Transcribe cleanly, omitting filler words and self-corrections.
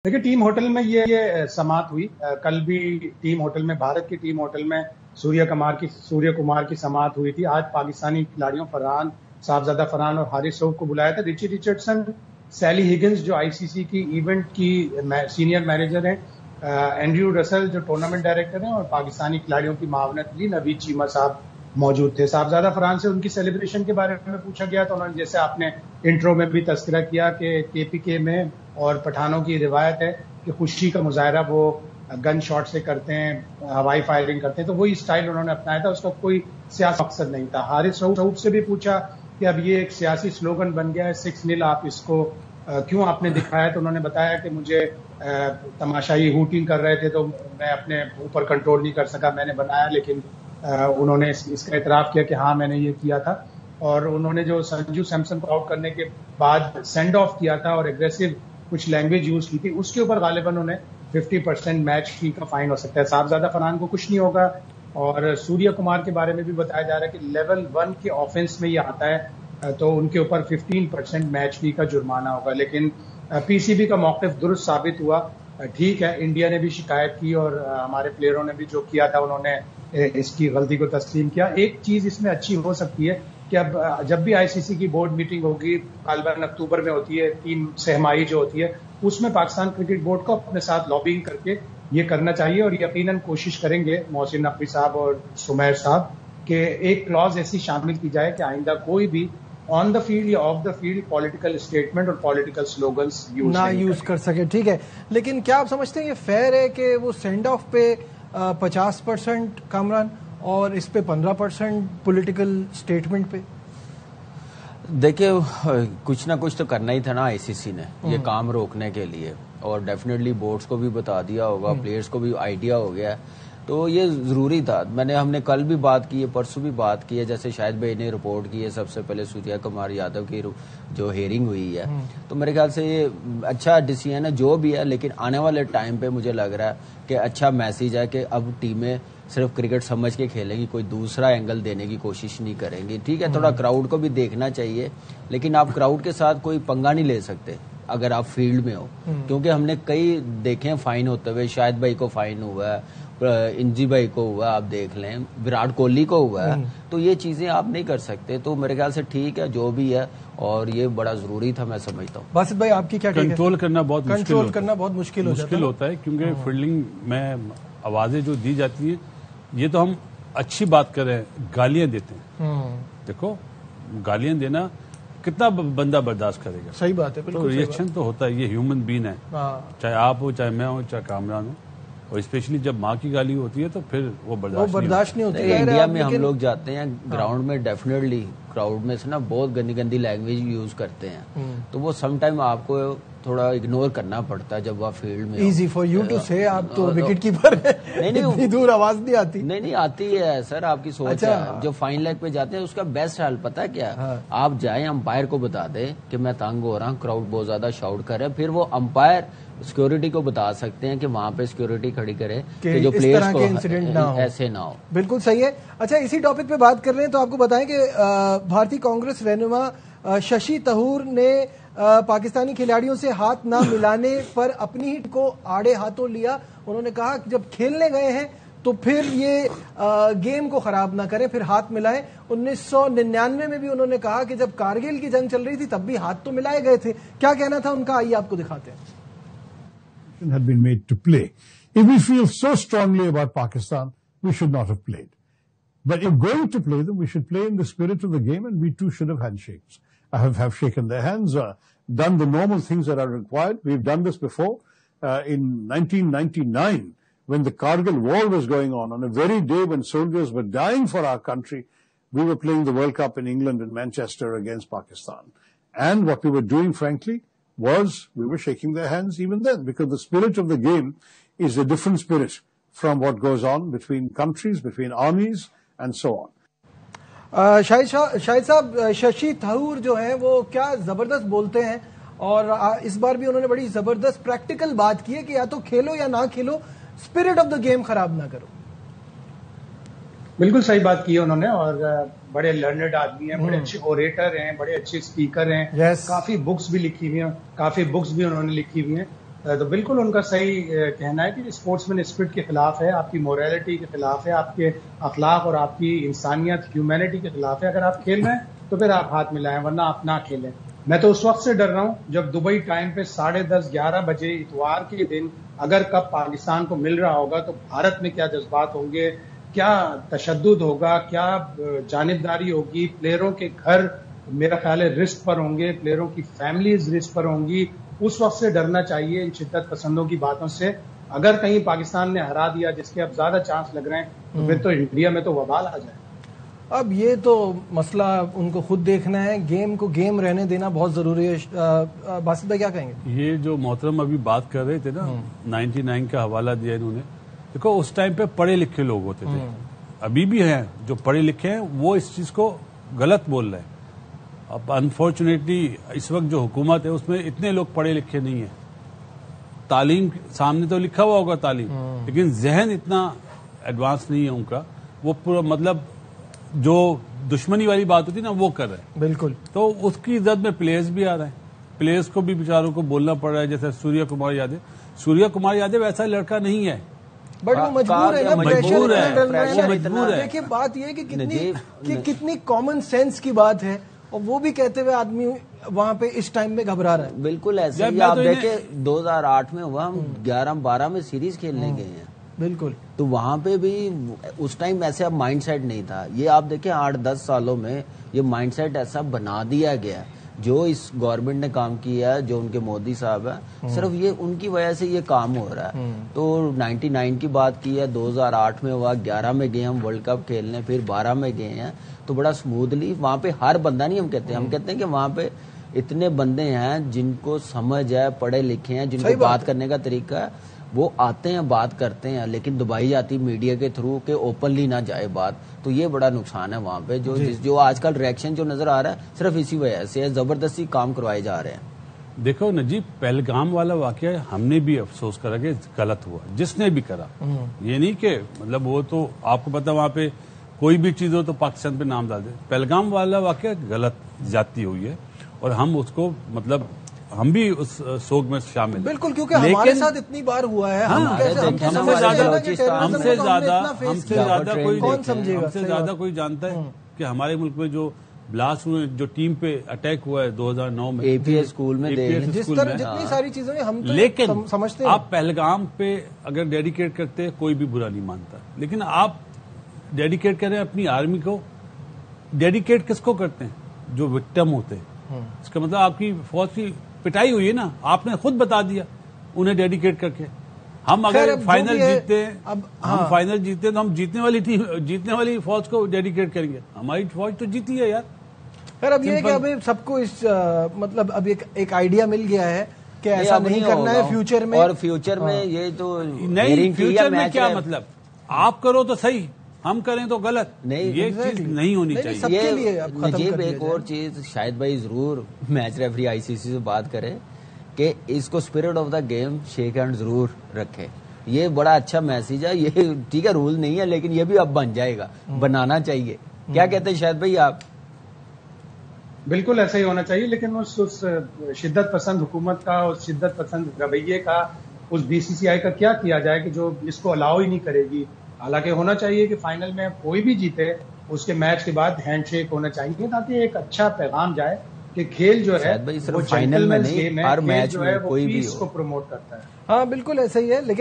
देखिए, team hotel में ये समात हुई। कल भी टीम होटल में, भारत की टीम होटल में सूर्य कुमार की समात हुई थी। आज पाकिस्तानी खिलाड़ियों साहबजादा फरहान और हारिस रऊफ को बुलाया था। रिची रिचर्डसन, सैली हिगिंस जो आईसीसी की इवेंट की सीनियर मैनेजर हैं, एंड्रयू रसल जो टूर्नामेंट डायरेक्टर हैं, और पाकिस्तानी खिलाड़ियों की मावनत ली नवीद चीमा साहब मौजूद थे। साहबजादा फरहान से उनकी सेलिब्रेशन के बारे में पूछा गया तो उन्होंने, जैसे आपने इंट्रो में भी तस्करा किया, कि केपीके में और पठानों की रिवायत है कि खुशी का मुजाहरा वो गन शॉट से करते हैं, हवाई फायरिंग करते हैं, तो वही स्टाइल उन्होंने अपनाया था। उसका कोई सियासी मकसद नहीं था। हारिस रऊफ से भी पूछा कि अब ये एक सियासी स्लोगन बन गया है 6-0, आप इसको क्यों आपने दिखाया? तो उन्होंने बताया कि मुझे तमाशाई हूटिंग कर रहे थे तो मैं अपने ऊपर कंट्रोल नहीं कर सका, मैंने बनाया, लेकिन उन्होंने इसका इतराफ किया कि हाँ मैंने ये किया था। और उन्होंने जो संजू सैमसन को आउट करने के बाद सेंड ऑफ किया था और एग्रेसिव कुछ लैंग्वेज यूज की थी, उसके ऊपर गालिबन उन्हें 50% मैच फी का फाइन हो सकता है। साहबजादा फरहान को कुछ नहीं होगा। और सूर्य कुमार के बारे में भी बताया जा रहा है कि लेवल 1 के ऑफेंस में ये आता है तो उनके ऊपर 15% मैच फी का जुर्माना होगा। लेकिन पीसीबी का मौक़िफ़ दुरुस्त साबित हुआ। ठीक है, इंडिया ने भी शिकायत की और हमारे प्लेयरों ने भी जो किया था उन्होंने इसकी गलती को तस्लीम किया। एक चीज इसमें अच्छी हो सकती है कि अब जब भी आईसीसी की बोर्ड मीटिंग होगी, गालिबन अक्टूबर में होती है, 3 छमाही जो होती है, उसमें पाकिस्तान क्रिकेट बोर्ड को अपने साथ लॉबिंग करके ये करना चाहिए। और यकीनन कोशिश करेंगे मोहसिन नकवी साहब और सुमैर साहब कि एक क्लॉज ऐसी शामिल की जाए कि आइंदा कोई भी ऑन द फील्ड या of the field political statement और पॉलिटिकल स्लोगन्स यूज कर सके। ठीक है, लेकिन क्या आप समझते हैं ये फेयर है कि वो सेंड ऑफ पे 50% कामरान और इस पे 15% पॉलिटिकल स्टेटमेंट पे? देखिए, कुछ ना कुछ तो करना ही था ना आईसीसी ने ये काम रोकने के लिए, और डेफिनेटली बोर्ड्स को भी बता दिया होगा, प्लेयर्स को भी आइडिया हो गया, तो ये जरूरी था। हमने कल भी बात की है, परसों भी बात की है, जैसे शायद भाई ने रिपोर्ट की है सबसे पहले सूर्य कुमार यादव की जो हेयरिंग हुई है, तो मेरे ख्याल से ये अच्छा डिसीजन है जो भी है। लेकिन आने वाले टाइम पे मुझे लग रहा है कि अच्छा मैसेज है कि अब टीमें सिर्फ क्रिकेट समझ के खेलेंगी, कोई दूसरा एंगल देने की कोशिश नहीं करेंगी। ठीक है, थोड़ा क्राउड को भी देखना चाहिए, लेकिन आप क्राउड के साथ कोई पंगा नहीं ले सकते अगर आप फील्ड में हो, क्योंकि हमने कई देखे हैं फाइन होते हुए। शाहिद भाई को फाइन हुआ है, इंजी भाई को हुआ, आप देख लें, विराट कोहली को हुआ है, तो ये चीजें आप नहीं कर सकते। तो मेरे ख्याल से ठीक है जो भी है, और ये बड़ा जरूरी था, मैं समझता हूँ। बासित भाई आपकी क्या कंट्रोल करना बहुत मुश्किल होता है, क्योंकि फील्डिंग में आवाजें जो दी जाती है, ये तो हम अच्छी बात कर रहे हैं, गालियां देते हैं। देखो, गालियां देना कितना बंदा बर्दाश्त करेगा? सही बात है, तो रिएक्शन तो होता है, ये ह्यूमन बीन है, चाहे आप हो, चाहे मैं हो, चाहे कामरान हो, और स्पेशली जब माँ की गाली होती है तो फिर वो बर्दाश्त नहीं होती है। इंडिया में हम लोग जाते हैं ग्राउंड में, डेफिनेटली क्राउड में से ना बहुत गंदी गंदी लैंग्वेज यूज करते हैं, तो वो सम टाइम आपको थोड़ा इग्नोर करना पड़ता है जब आप फील्ड में। इजी फॉर यू टू से, आप तो विकेट कीपर है, नहीं दूर आवाज नहीं आती। नहीं आती है सर, आपकी सोच है। जो फाइन लेग पे जाते हैं उसका बेस्ट हाल पता है क्या? आप जाए अंपायर को बता दें कि मैं तंग हो रहा हूँ, क्राउड बहुत ज्यादा शाउट कर रहे हैं, फिर वो अंपायर सिक्योरिटी को बता सकते हैं कि वहां पे सिक्योरिटी खड़ी करे कि जो प्लेयर्स को इंसिडेंट ऐसे ना हो। बिल्कुल सही है। अच्छा, इसी टॉपिक पे बात कर रहे हैं तो आपको बताएं कि भारतीय कांग्रेस रहनुमा शशि थरूर ने पाकिस्तानी खिलाड़ियों से हाथ ना मिलाने पर अपनी ही को आड़े हाथों लिया। उन्होंने कहा कि जब खेलने गए हैं तो फिर ये गेम को खराब ना करें, फिर हाथ मिलाएं। 1999 में भी उन्होंने कहा कि जब कारगिल की जंग चल रही थी तब भी हाथ तो मिलाए गए थे। क्या कहना था उनका, आइए आपको दिखाते हैं। Had been made to play. If we feel so strongly about Pakistan, we should not have played. But if going to play them, we should play in the spirit of the game, and we too should have handshakes. I have shaken their hands, done the normal things that are required. We've done this before. In 1999, when the Kargil war was going on a very day when soldiers were dying for our country, we were playing the World Cup in England in Manchester against Pakistan. And what we were doing, frankly, was we were shaking their hands even then, because the spirit of the game is a different spirit from what goes on between countries, between armies, and so on. Shahid साहब, शशि थरूर जो हैं वो क्या जबरदस्त बोलते हैं, और इस बार भी उन्होंने बड़ी जबरदस्त प्रैक्टिकल बात की है कि या तो खेलो या ना खेलो, स्पिरिट ऑफ द गेम खराब ना करो। बिल्कुल सही बात की है उन्होंने, और बड़े लर्नड आदमी हैं, बड़े अच्छे ओरेटर हैं, बड़े अच्छे स्पीकर हैं। yes. काफी बुक्स भी लिखी हुई हैं, काफी बुक्स भी उन्होंने लिखी हुई हैं। تو بالکل ان کا صحیح کہنا ہے کہ اسپورٹس مین اسپرٹ کے خلاف ہے، آپ کی موریلٹی کے خلاف ہے، آپ کے اخلاق اور آپ کی انسانیت ہیومینٹی کے خلاف ہے. اگر آپ کھیل رہے ہیں تو پھر آپ ہاتھ ملائیں، ورنہ آپ نہ کھیلیں. میں تو اس وقت سے ڈر رہا ہوں جب دبئی ٹائم پہ 10:30 11 بجے اتوار کے دن اگر کپ پاکستان کو مل رہا ہوگا تو بھارت میں کیا جذبات ہوں گے، کیا تشدد ہوگا، کیا جانبداری ہوگی. پلیئروں کے گھر میرا خیال ہے رسک پر ہوں گے، پلیئروں کی فیملیز رسک پر ہوں گی. اس وقت سے ڈرنا چاہیے ان شدت پسندوں کی باتوں سے. اگر کہیں پاکستان نے ہرا دیا، جس کے اب زیادہ چانس لگ رہے ہیں، تو پھر تو انڈیا میں تو وبال آ جائے. اب یہ تو مسئلہ ان کو خود دیکھنا ہے، گیم کو گیم رہنے دینا بہت ضروری ہے. باسط بھائی کیا کہیں گے؟ یہ جو محترم ابھی بات کر رہے تھے نا، 99 کا حوالہ دیا انہوں نے. دیکھو اس ٹائم پہ پڑھے لکھے لوگ ہوتے تھے، ابھی بھی ہیں جو پڑھے لکھے ہیں وہ اس چیز کو غلط بول رہے ہیں. اب انفارچونیٹلی اس وقت جو حکومت ہے اس میں اتنے لوگ پڑھے لکھے نہیں ہیں. تعلیم سامنے تو لکھا ہوا ہوگا تعلیم، لیکن ذہن اتنا ایڈوانس نہیں ہے ان کا. وہ پورا مطلب جو دشمنی والی بات ہوتی ہے نا وہ کر رہے ہیں. بالکل. تو اس کی زد میں پلیئرز بھی آ رہے ہیں، پلیئرز کو بھی بیچاروں کو بولنا پڑ رہا ہے. جیسے سوریہ کمار یادو ایسا لڑکا نہیں ہے، بٹ وہ مجبور ہے نا، مجبور ہے. دیکھیے بات یہ کہ کتنی کامن سینس کی بات ہے، اور وہ بھی کہتے ہوئے آدمی وہاں پہ اس ٹائم میں گھبرا رہا ہے. بالکل ایسے ہی آپ دیکھیں 2008 میں ہوا، ہم 11-12 میں سیریز کھیلنے گئے ہیں. بالکل. تو وہاں پہ بھی اس ٹائم ایسے اب مائنڈ سیٹ نہیں تھا. یہ آپ دیکھیں 8-10 سالوں میں یہ مائنڈ سیٹ ایسا بنا دیا گیا. جو اس گورنمنٹ نے کام کیا ہے، جو ان کے مودی صاحب ہیں، صرف یہ ان کی وجہ سے یہ کام ہو رہا ہے. تو 99 کی بات کی ہے، 2008 میں ہوا، 11 میں گئے ہم ورلڈ کپ کھیلنے، پھر 12 میں گئے ہیں. تو بڑا اسموتھلی وہاں پہ ہر بندہ نہیں، ہم کہتے ہیں کہ وہاں پہ اتنے بندے ہیں جن کو سمجھ ہے، پڑھے لکھے ہیں، جن کو بات کرنے کا طریقہ ہے، وہ آتے ہیں بات کرتے ہیں. لیکن دبائی جاتی میڈیا کے تھرو کہ اوپنلی نہ جائے بات. تو یہ بڑا نقصان ہے وہاں پہ. جو آج کل ریئیکشن جو نظر آ رہا ہے صرف اسی وجہ سے زبردستی کام کروائے جا رہے ہیں. دیکھو نجیب، پہلگام والا واقعہ ہم نے بھی افسوس کرا کہ غلط ہوا، جس نے بھی کرا. یہ نہیں کہ مطلب وہ تو آپ کو پتا وہاں پہ کوئی بھی چیز ہو تو پاکستان پہ نام ڈال دے. پہلگام والا واقعہ غلط زیادتی ہوئی ہے، اور ہم اس کو مطلب ہم بھی اس سوگ میں شامل ہیں. بالکل، کیونکہ ہمارے ساتھ اتنی بار ہوا ہے. ہم سے زیادہ کوئی جانتا ہے کہ ہمارے ملک میں جو بلاسٹ ہوئے، جو ٹیم پہ اٹیک ہوا ہے 2009 میں APS اسکول میں، جس طرح جتنی ساری چیزیں ہم لیکن سمجھتے ہیں. آپ پہلگام پہ اگر ڈیڈیکیٹ کرتے ہیں کوئی بھی برا نہیں مانتا، لیکن آپ ڈیڈیکیٹ کریں اپنی آرمی کو. ڈیڈیکیٹ کس کو کرتے ہیں؟ جو وکٹم ہوتے ہیں. اس کا مطلب آپ کی فوج کی پٹائی ہوئی ہے نا، آپ نے خود بتا دیا انہیں ڈیڈیکیٹ کر کے. ہم اگر فائنل جیتتے ہیں، ہم فائنل جیتتے ہیں تو ہم جیتنے والی فوج کو ڈیڈیکیٹ کریں گے. ہماری فوج تو جیتی ہے یار. خیر اب یہ ہے کہ ابھی سب کو اس مطلب اب ایک آئیڈیا مل گیا ہے کہ ایسا نہیں کرنا ہے فیوچر میں. اور فیوچر میں یہ تو نہیں، فیوچر میں کیا مطلب؟ آپ کرو تو صحیح، ہم کریں تو غلط. یہ چیز نہیں ہونی چاہیے. نجیب ایک اور چیز شاہد بھائی ضرور میچ ریفری ICC سے بات کرے کہ اس کو spirit of the game shake hand ضرور رکھے. یہ بڑا اچھا میسج ہے. یہ ٹھیک ہے رول نہیں ہے، لیکن یہ بھی اب بن جائے گا، بنانا چاہیے. کیا کہتے ہیں شاہد بھائی آپ؟ بالکل ایسا ہی ہونا چاہیے، لیکن اس شدت پسند حکومت کا، اس شدت پسند رویے کا، اس BCCI کا کیا جائے کہ جو اس کو الاؤ ہی نہیں کرے گی. حالانکہ ہونا چاہیے کہ فائنل میں کوئی بھی جیتے اس کے میچ کے بعد ہینڈ شیک ہونا چاہیے، تاکہ ایک اچھا پیغام جائے کہ کھیل جو ہے وہ فائنل میں نہیں، ہر میچ جو ہے وہ پیس کو پروموٹ کرتا ہے. ہاں بالکل ایسا ہی ہے. لیکن